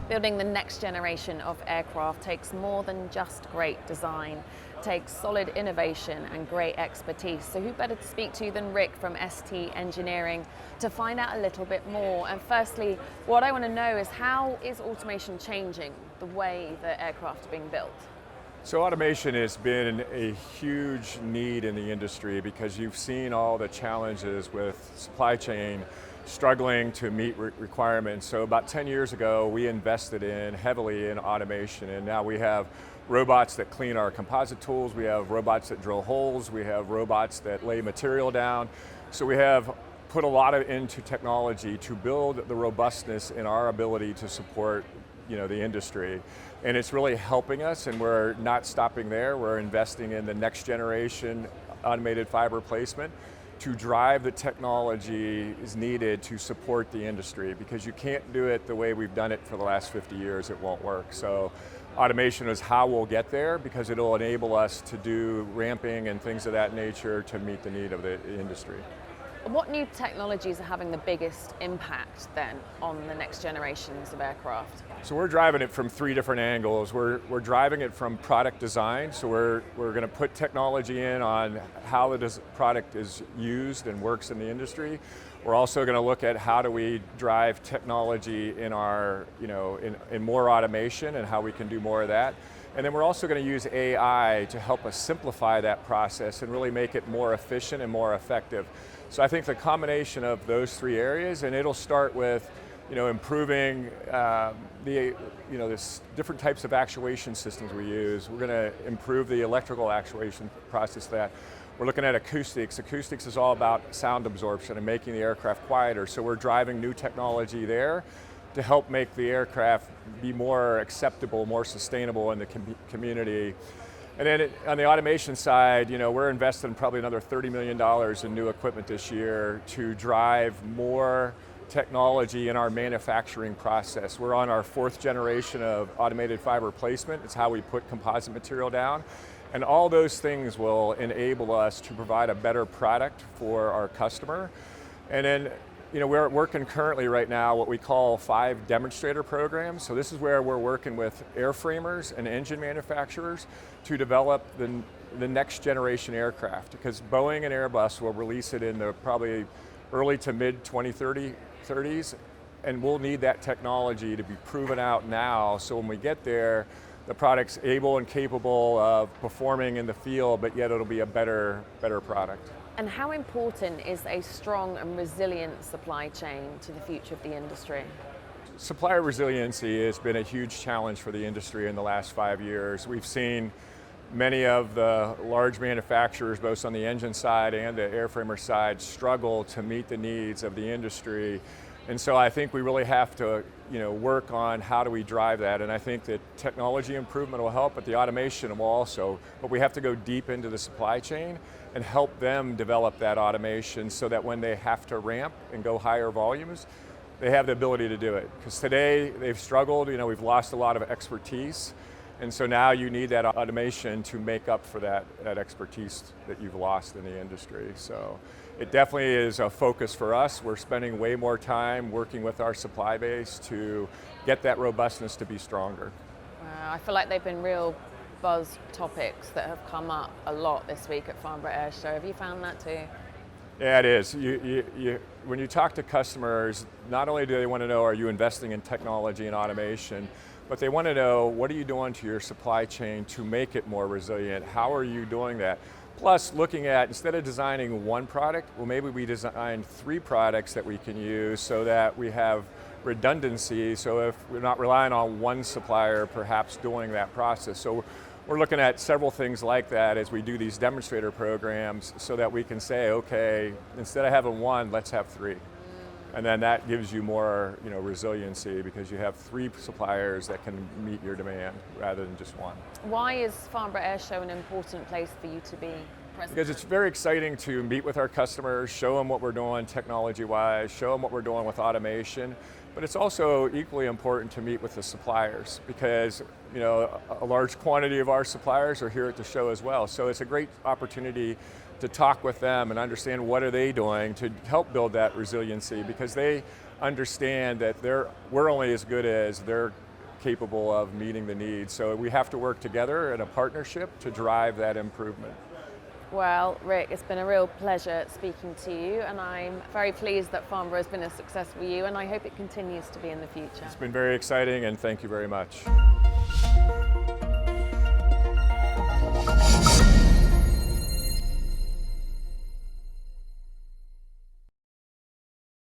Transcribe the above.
Building the next generation of aircraft takes more than just great design. It takes solid innovation and great expertise. So who better to speak to than Rick from ST Engineering to find out a little bit more. And firstly, what I want to know is, how is automation changing the way that aircraft are being built? So automation has been a huge need in the industry because you've seen all the challenges with supply chain struggling to meet requirements. So about 10 years ago, we invested heavily in automation, and now we have robots that clean our composite tools, we have robots that drill holes, we have robots that lay material down. So we have put a lot into technology to build the robustness in our ability to support the industry. And it's really helping us, and we're not stopping there. We're investing in the next generation automated fiber placement to drive the technology is needed to support the industry, because you can't do it the way we've done it for the last 50 years, it won't work. So automation is how we'll get there, because it'll enable us to do ramping and things of that nature to meet the need of the industry. What new technologies are having the biggest impact then on the next generations of aircraft? So we're driving it from three different angles. We're driving it from product design, so we're going to put technology in on how the product is used and works in the industry. We're also going to look at how do we drive technology in our, in more automation and how we can do more of that. And then we're also going to use AI to help us simplify that process and really make it more efficient and more effective. So I think the combination of those three areas, and it'll start with improving this different types of actuation systems we use. We're going to improve the electrical actuation process that. We're looking at acoustics. Acoustics is all about sound absorption and making the aircraft quieter. So we're driving new technology there to help make the aircraft be more acceptable, more sustainable in the community. And then on the automation side, we're investing probably another $30 million in new equipment this year to drive more technology in our manufacturing process. We're on our 4th generation of automated fiber placement. It's how we put composite material down. And all those things will enable us to provide a better product for our customer. And then we're working currently right now what we call 5 demonstrator programs. So this is where we're working with airframers and engine manufacturers to develop the next generation aircraft, because Boeing and Airbus will release it in the probably early to mid 2030s, and we'll need that technology to be proven out now, so when we get there, the product's able and capable of performing in the field, but yet it'll be a better product. And how important is a strong and resilient supply chain to the future of the industry? Supplier resiliency has been a huge challenge for the industry in the last 5 years. We've seen many of the large manufacturers, both on the engine side and the airframer side, struggle to meet the needs of the industry. And so I think we really have to work on how do we drive that. And I think that technology improvement will help, but the automation will also. But we have to go deep into the supply chain and help them develop that automation so that when they have to ramp and go higher volumes, they have the ability to do it. Because today they've struggled, we've lost a lot of expertise. And so now you need that automation to make up for that expertise that you've lost in the industry. So it definitely is a focus for us. We're spending way more time working with our supply base to get that robustness to be stronger. I feel like they've been real buzz topics that have come up a lot this week at Farnborough Airshow. Have you found that too? Yeah, it is. When you talk to customers, not only do they want to know, are you investing in technology and automation, but they want to know, what are you doing to your supply chain to make it more resilient? How are you doing that? Plus, looking at, instead of designing one product, well, maybe we design 3 products that we can use so that we have redundancy, so if we're not relying on one supplier perhaps doing that process. So we're looking at several things like that as we do these demonstrator programs so that we can say, okay, instead of having one, let's have 3. And then that gives you more resiliency, because you have 3 suppliers that can meet your demand rather than just one. Why is Farnborough Airshow an important place for you to be present? Because it's very exciting to meet with our customers, show them what we're doing technology-wise, show them what we're doing with automation, but it's also equally important to meet with the suppliers, because a large quantity of our suppliers are here at the show as well. So it's a great opportunity to talk with them and understand what are they doing to help build that resiliency, because they understand that we're only as good as their capable of meeting the needs. So we have to work together in a partnership to drive that improvement. Well, Rick, it's been a real pleasure speaking to you, and I'm very pleased that Farnborough has been a success for you, and I hope it continues to be in the future. It's been very exciting, and thank you very much.